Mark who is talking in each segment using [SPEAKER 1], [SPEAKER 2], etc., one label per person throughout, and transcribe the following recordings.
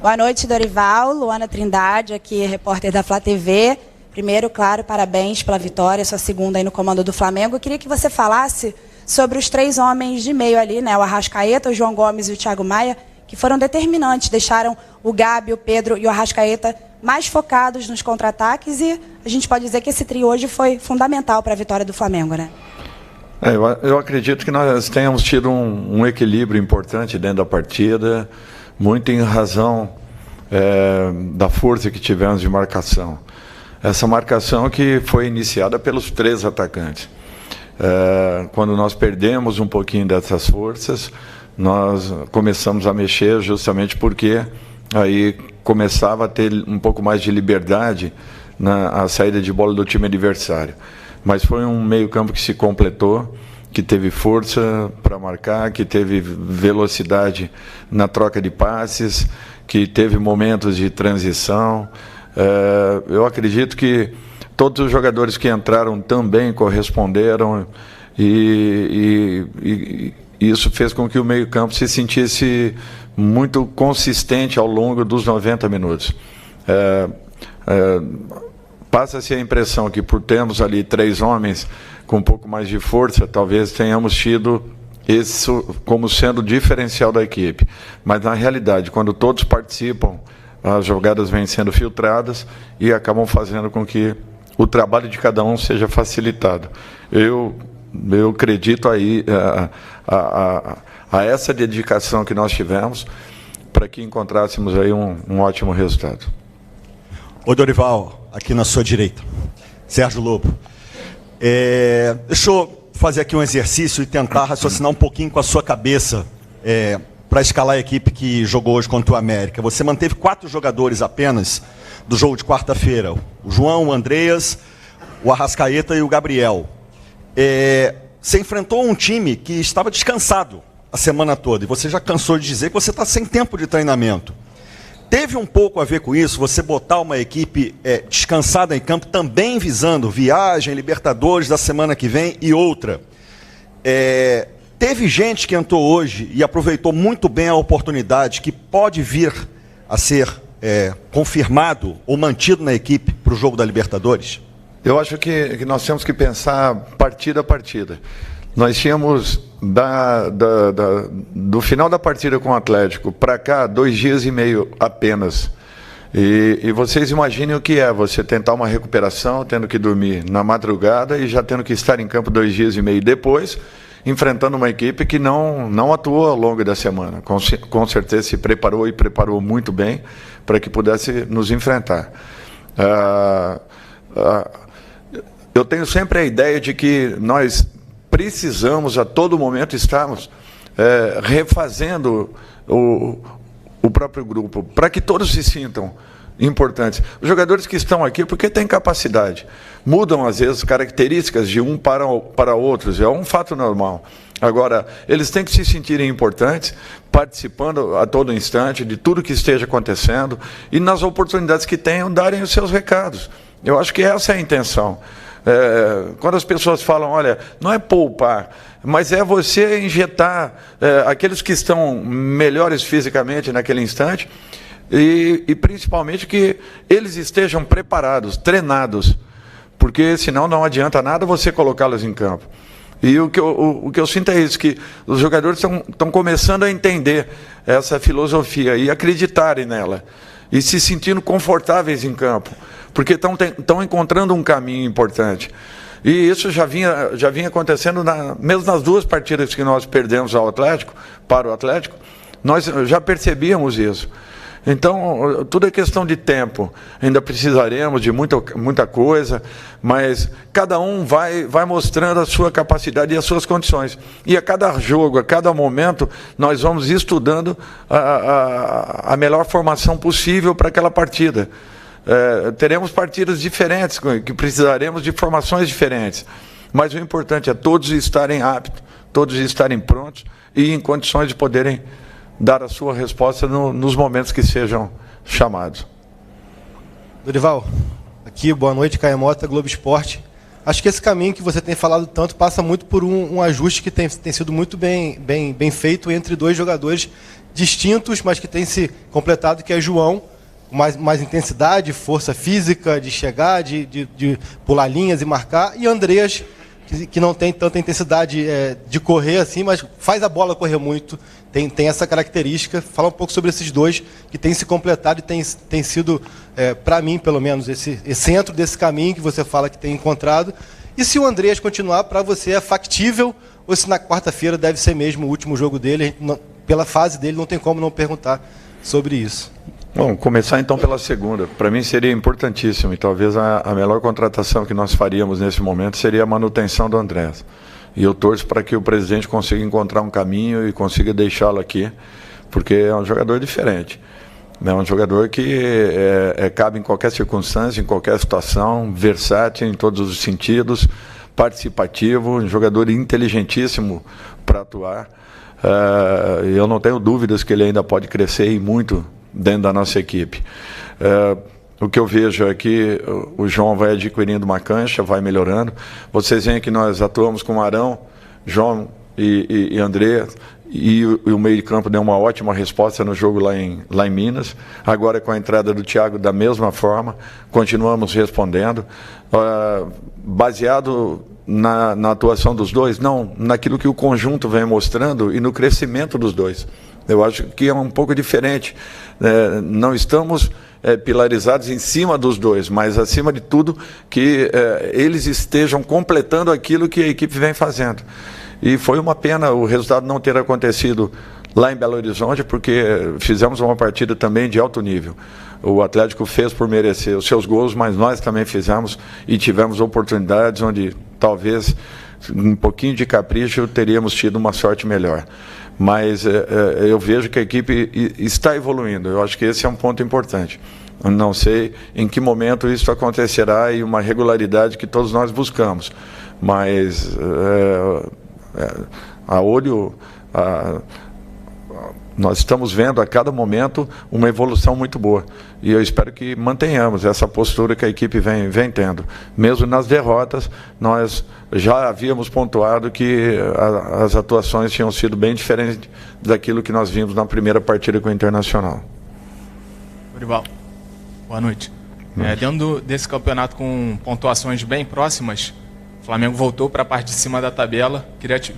[SPEAKER 1] Boa noite, Dorival. Luana Trindade, aqui, repórter da Flá TV. Primeiro, claro, parabéns pela vitória, sua segunda aí no comando do Flamengo. Eu queria que você falasse sobre os 3 homens de meio ali, né? O Arrascaeta, o João Gomes e o Thiago Maia, que foram determinantes, deixaram o Gabi, o Pedro e o Arrascaeta mais focados nos contra-ataques, e a gente pode dizer que esse trio hoje foi fundamental para a vitória do Flamengo, né?
[SPEAKER 2] Eu acredito que nós tenhamos tido um equilíbrio importante dentro da partida, muito em razão da força que tivemos de marcação. Essa marcação que foi iniciada pelos 3 atacantes. Quando nós perdemos um pouquinho dessas forças, nós começamos a mexer justamente porque aí começava a ter um pouco mais de liberdade na saída de bola do time adversário. Mas foi um meio-campo que se completou, que teve força para marcar, que teve velocidade na troca de passes, que teve momentos de transição. Eu acredito que todos os jogadores que entraram também corresponderam e isso fez com que o meio-campo se sentisse muito consistente ao longo dos 90 minutos. Passa-se a impressão que, por termos ali 3 homens com um pouco mais de força, talvez tenhamos tido isso como sendo o diferencial da equipe. Mas, na realidade, quando todos participam, as jogadas vêm sendo filtradas e acabam fazendo com que o trabalho de cada um seja facilitado. Eu acredito aí a essa dedicação que nós tivemos para que encontrássemos aí um ótimo resultado.
[SPEAKER 3] Ô Dorival, aqui na sua direita, Sérgio Lobo. Deixa eu fazer aqui um exercício e tentar raciocinar um pouquinho com a sua cabeça para escalar a equipe que jogou hoje contra o América. Você manteve 4 jogadores apenas do jogo de quarta-feira. O João, o Andreas, o Arrascaeta e o Gabriel. Você enfrentou um time que estava descansado a semana toda, e você já cansou de dizer que você está sem tempo de treinamento. Teve um pouco a ver com isso, você botar uma equipe descansada em campo, também visando viagem, Libertadores da semana que vem e outra. Teve gente que entrou hoje e aproveitou muito bem a oportunidade, que pode vir a ser confirmado ou mantido na equipe para o jogo da Libertadores?
[SPEAKER 2] Eu acho que nós temos que pensar partida a partida. Nós tínhamos, do final da partida com o Atlético para cá, 2 dias e meio apenas. E vocês imaginem o que é você tentar uma recuperação, tendo que dormir na madrugada e já tendo que estar em campo 2 dias e meio depois, enfrentando uma equipe que não atuou ao longo da semana. Com certeza se preparou e preparou muito bem para que pudesse nos enfrentar. Eu tenho sempre a ideia de que nós precisamos a todo momento estarmos refazendo o próprio grupo, para que todos se sintam importantes. Os jogadores que estão aqui, porque têm capacidade, mudam às vezes características de um para outros, é um fato normal. Agora, eles têm que se sentirem importantes, participando a todo instante de tudo que esteja acontecendo e nas oportunidades que tenham, darem os seus recados. Eu acho que essa é a intenção. Quando as pessoas falam, olha, não é poupar, mas é você injetar aqueles que estão melhores fisicamente naquele instante e principalmente que eles estejam preparados, treinados, porque senão não adianta nada você colocá-los em campo. E o que eu sinto é isso, que os jogadores estão começando a entender essa filosofia e acreditarem nela e se sentindo confortáveis em campo, porque estão encontrando um caminho importante. E isso já vinha acontecendo, mesmo nas 2 partidas que nós perdemos para o Atlético, nós já percebíamos isso. Então, tudo é questão de tempo. Ainda precisaremos de muita coisa, mas cada um vai mostrando a sua capacidade e as suas condições. E a cada jogo, a cada momento, nós vamos estudando a melhor formação possível para aquela partida. Teremos partidas diferentes, que precisaremos de formações diferentes. Mas o importante é todos estarem aptos, todos estarem prontos e em condições de poderem dar a sua resposta nos momentos que sejam chamados.
[SPEAKER 4] Dorival, aqui, boa noite, Caio Mota, Globo Esporte. Acho que esse caminho que você tem falado tanto passa muito por um ajuste que tem sido muito bem feito entre 2 jogadores distintos, mas que têm se completado, que é João, mais intensidade, força física, de chegar, de pular linhas e marcar, e Andreas, que não tem tanta intensidade de correr assim, mas faz a bola correr muito, tem essa característica. Fala um pouco sobre esses dois que têm se completado e tem sido, para mim, pelo menos, esse centro desse caminho que você fala que tem encontrado. E se o Andreas continuar, para você é factível, ou se na quarta-feira deve ser mesmo o último jogo dele? Pela fase dele, não tem como não perguntar sobre isso.
[SPEAKER 2] Bom, começar então pela segunda. Para mim seria importantíssimo, e talvez a melhor contratação que nós faríamos nesse momento seria a manutenção do Andreas. E eu torço para que o presidente consiga encontrar um caminho e consiga deixá-lo aqui, porque é um jogador diferente. É um jogador que cabe em qualquer circunstância, em qualquer situação, versátil em todos os sentidos, participativo, um jogador inteligentíssimo para atuar. Eu não tenho dúvidas que ele ainda pode crescer e muito dentro da nossa equipe. O que eu vejo é que o João vai adquirindo uma cancha, vai melhorando. Vocês veem que nós atuamos com Arão, João e André, e o meio de campo deu uma ótima resposta no jogo lá em Minas. Agora, com a entrada do Thiago, da mesma forma, continuamos respondendo. Baseado na atuação dos dois? Não, naquilo que o conjunto vem mostrando e no crescimento dos dois. Eu acho que é um pouco diferente. Não estamos pilarizados em cima dos dois, mas acima de tudo que eles estejam completando aquilo que a equipe vem fazendo. E foi uma pena o resultado não ter acontecido lá em Belo Horizonte, porque fizemos uma partida também de alto nível. O Atlético fez por merecer os seus gols, mas nós também fizemos e tivemos oportunidades onde talvez um pouquinho de capricho teríamos tido uma sorte melhor. Mas eu vejo que a equipe está evoluindo. Eu acho que esse é um ponto importante. Eu não sei em que momento isso acontecerá e uma regularidade que todos nós buscamos. Mas a olho, nós estamos vendo a cada momento uma evolução muito boa. E eu espero que mantenhamos essa postura que a equipe vem tendo. Mesmo nas derrotas, nós já havíamos pontuado que as atuações tinham sido bem diferentes daquilo que nós vimos na primeira partida com o Internacional.
[SPEAKER 5] Dorival, boa noite. Dentro desse campeonato com pontuações bem próximas, o Flamengo voltou para a parte de cima da tabela,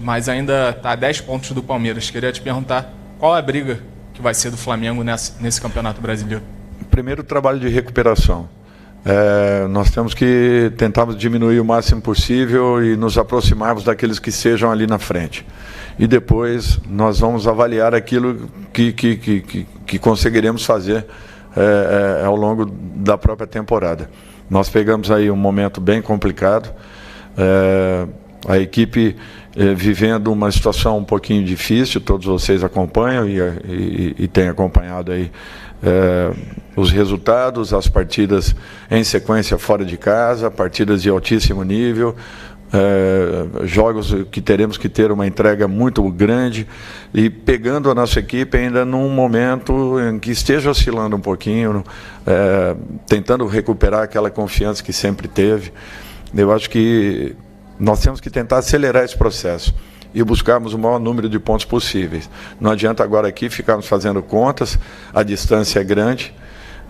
[SPEAKER 5] mas ainda está a 10 pontos do Palmeiras. Queria te perguntar qual é a briga que vai ser do Flamengo nesse Campeonato Brasileiro? Primeiro,
[SPEAKER 2] trabalho de recuperação. Nós temos que tentarmos diminuir o máximo possível e nos aproximarmos daqueles que estejam ali na frente. E depois nós vamos avaliar aquilo que conseguiremos fazer ao longo da própria temporada. Nós pegamos aí um momento bem complicado. A equipe vivendo uma situação um pouquinho difícil, todos vocês acompanham e têm acompanhado aí os resultados, as partidas em sequência fora de casa, partidas de altíssimo nível, jogos que teremos que ter uma entrega muito grande e pegando a nossa equipe ainda num momento em que esteja oscilando um pouquinho, tentando recuperar aquela confiança que sempre teve. Eu acho que nós temos que tentar acelerar esse processo e buscarmos o maior número de pontos possíveis. Não adianta agora aqui ficarmos fazendo contas, a distância é grande,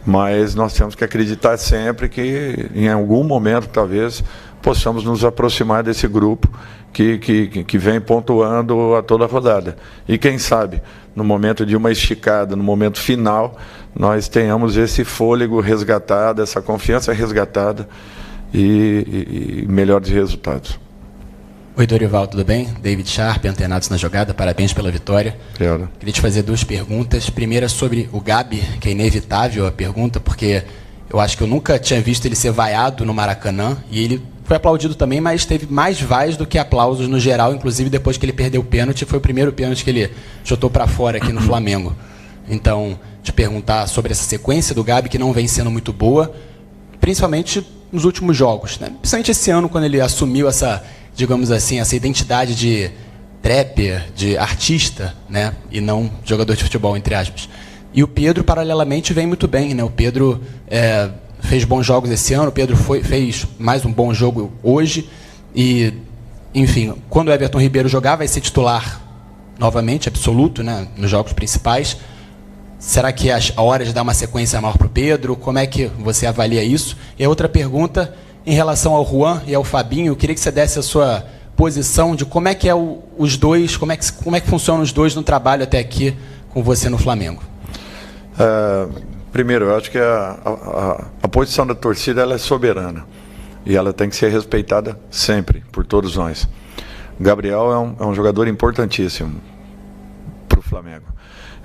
[SPEAKER 2] mas nós temos que acreditar sempre que em algum momento, talvez, possamos nos aproximar desse grupo que vem pontuando a toda a rodada. E quem sabe, no momento de uma esticada, no momento final, nós tenhamos esse fôlego resgatado, essa confiança resgatada, e melhores resultados.
[SPEAKER 6] Oi, Dorival, tudo bem? David Sharp, Antenados na Jogada, parabéns pela vitória.
[SPEAKER 2] Obrigado.
[SPEAKER 6] Queria te fazer duas perguntas. Primeira sobre o Gabi, que é inevitável a pergunta, porque eu acho que eu nunca tinha visto ele ser vaiado no Maracanã, e ele foi aplaudido também, mas teve mais vaias do que aplausos no geral, inclusive depois que ele perdeu o pênalti, foi o primeiro pênalti que ele chutou para fora aqui no Flamengo. Então, te perguntar sobre essa sequência do Gabi, que não vem sendo muito boa, principalmente nos últimos jogos, né? Principalmente esse ano, quando ele assumiu essa, digamos assim, essa identidade de trapper, de artista, né? E não jogador de futebol, entre aspas. E o Pedro, paralelamente, vem muito bem, né? O Pedro fez bons jogos esse ano, o Pedro fez mais um bom jogo hoje. E, enfim, quando o Everton Ribeiro jogar, vai ser titular novamente, absoluto, né, nos jogos principais. Será que é a hora de dar uma sequência maior para o Pedro? Como é que você avalia isso? E a outra pergunta, em relação ao Juan e ao Fabinho, eu queria que você desse a sua posição de como é que é os dois, como é que funcionam os dois no trabalho até aqui com você no Flamengo.
[SPEAKER 2] Primeiro, eu acho que a posição da torcida ela é soberana e ela tem que ser respeitada sempre por todos nós. O Gabriel é um jogador importantíssimo para o Flamengo.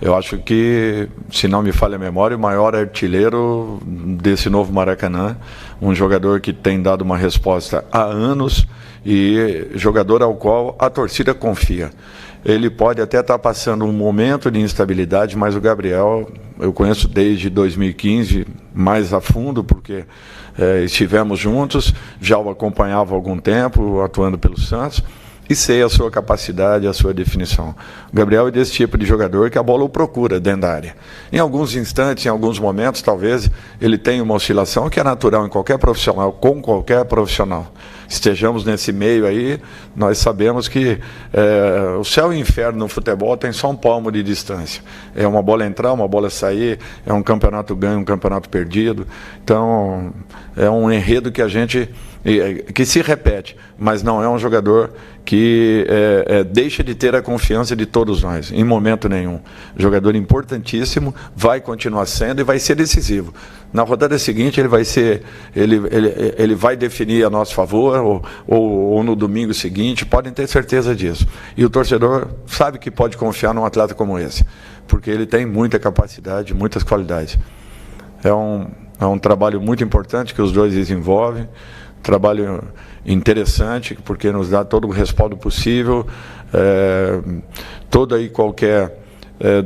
[SPEAKER 2] Eu acho que, se não me falha a memória, o maior artilheiro desse novo Maracanã, um jogador que tem dado uma resposta há anos e jogador ao qual a torcida confia. Ele pode até estar passando um momento de instabilidade, mas o Gabriel eu conheço desde 2015 mais a fundo, porque estivemos juntos, já o acompanhava há algum tempo, atuando pelo Santos, e sei a sua capacidade, a sua definição. O Gabriel é desse tipo de jogador que a bola o procura dentro da área. Em alguns instantes, em alguns momentos, talvez ele tenha uma oscilação que é natural em qualquer profissional, com qualquer profissional. Estejamos nesse meio aí, nós sabemos que o céu e o inferno no futebol tem só um palmo de distância. É uma bola entrar, uma bola sair, é um campeonato ganho, um campeonato perdido. Então, é um enredo que a gente que se repete, mas não é um jogador que deixa de ter a confiança de todos nós, em momento nenhum. Jogador importantíssimo, vai continuar sendo e vai ser decisivo. Na rodada seguinte ele vai definir a nosso favor, ou no domingo seguinte, podem ter certeza disso. E o torcedor sabe que pode confiar num atleta como esse, porque ele tem muita capacidade, muitas qualidades. É um trabalho muito importante que os dois desenvolvem, trabalho interessante, porque nos dá todo o respaldo possível, toda e qualquer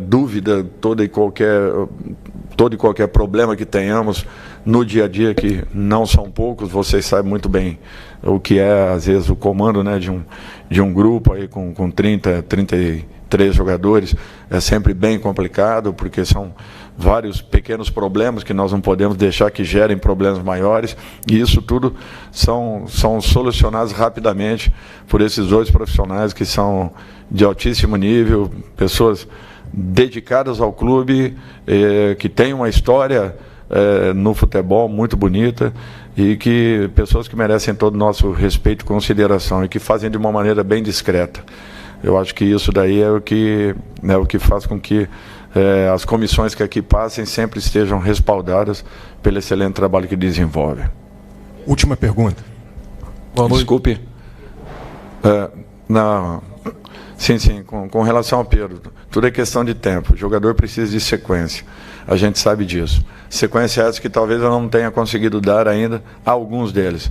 [SPEAKER 2] dúvida, todo e qualquer problema que tenhamos no dia a dia, que não são poucos, vocês sabem muito bem o que é, às vezes, o comando, né, de um grupo aí com 30, 33 jogadores, é sempre bem complicado, porque são vários pequenos problemas que nós não podemos deixar que gerem problemas maiores, e isso tudo são solucionados rapidamente por esses dois profissionais que são de altíssimo nível, pessoas dedicadas ao clube, que têm uma história no futebol muito bonita, e que pessoas que merecem todo o nosso respeito e consideração, e que fazem de uma maneira bem discreta. Eu acho que isso daí é o que faz com que as comissões que aqui passem sempre estejam respaldadas pelo excelente trabalho que desenvolvem.
[SPEAKER 7] Última pergunta.
[SPEAKER 2] Desculpe. Sim, com relação ao Pedro, tudo é questão de tempo. O jogador precisa de sequência. A gente sabe disso. Sequência essa que talvez eu não tenha conseguido dar ainda a alguns deles.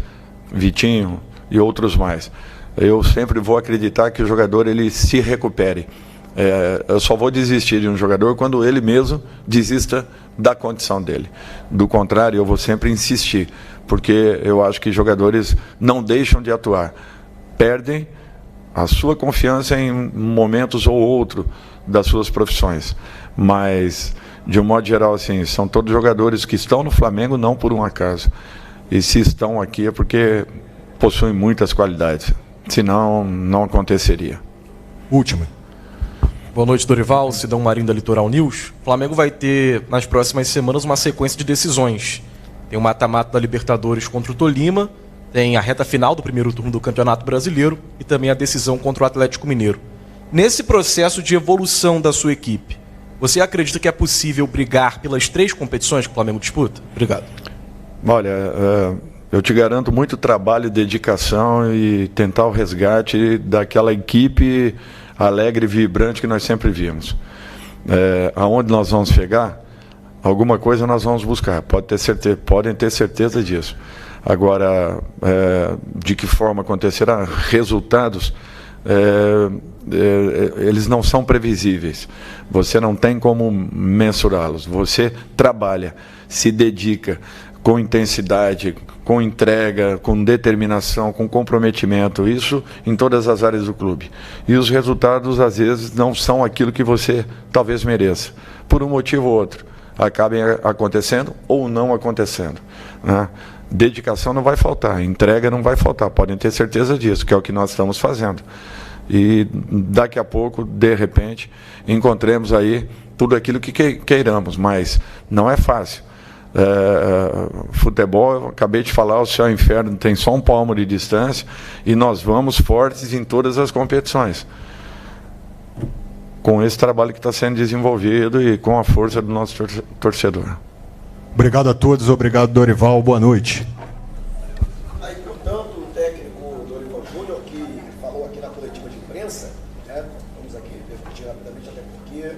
[SPEAKER 2] Vitinho e outros mais. Eu sempre vou acreditar que o jogador ele se recupere. Eu só vou desistir de um jogador quando ele mesmo desista da condição dele. Do contrário, eu vou sempre insistir, porque eu acho que jogadores não deixam de atuar, perdem a sua confiança em momentos ou outro das suas profissões, mas de um modo geral, assim, são todos jogadores que estão no Flamengo não por um acaso, e se estão aqui é porque possuem muitas qualidades, senão não aconteceria.
[SPEAKER 7] Última.
[SPEAKER 8] Boa noite, Dorival, Sidão Marinho da Litoral News. O Flamengo vai ter, nas próximas semanas, uma sequência de decisões. Tem o mata-mata da Libertadores contra o Tolima, tem a reta final do primeiro turno do Campeonato Brasileiro e também a decisão contra o Atlético Mineiro. Nesse processo de evolução da sua equipe, você acredita que é possível brigar pelas 3 competições que o Flamengo disputa? Obrigado.
[SPEAKER 2] Olha, eu te garanto muito trabalho, dedicação e tentar o resgate daquela equipe alegre e vibrante que nós sempre vimos. Aonde nós vamos chegar, alguma coisa nós vamos buscar, podem ter certeza disso. Agora, de que forma acontecerá? Resultados, eles não são previsíveis. Você não tem como mensurá-los. Você trabalha, se dedica com intensidade, com entrega, com determinação, com comprometimento, isso em todas as áreas do clube. E os resultados, às vezes, não são aquilo que você talvez mereça, por um motivo ou outro. Acabem acontecendo ou não acontecendo, né? Dedicação não vai faltar, entrega não vai faltar, podem ter certeza disso, que é o que nós estamos fazendo. e daqui a pouco, de repente, encontremos aí tudo aquilo que queiramos, mas não é fácil. Futebol, eu acabei de falar, o céu e o inferno tem só um palmo de distância e nós vamos fortes em todas as competições. Com esse trabalho que está sendo desenvolvido e com a força do nosso torcedor.
[SPEAKER 7] Obrigado a todos, obrigado, Dorival, boa noite.
[SPEAKER 9] Aí, portanto, o técnico Dorival Júnior, que falou aqui na coletiva de imprensa, né, vamos aqui discutir rapidamente, até porque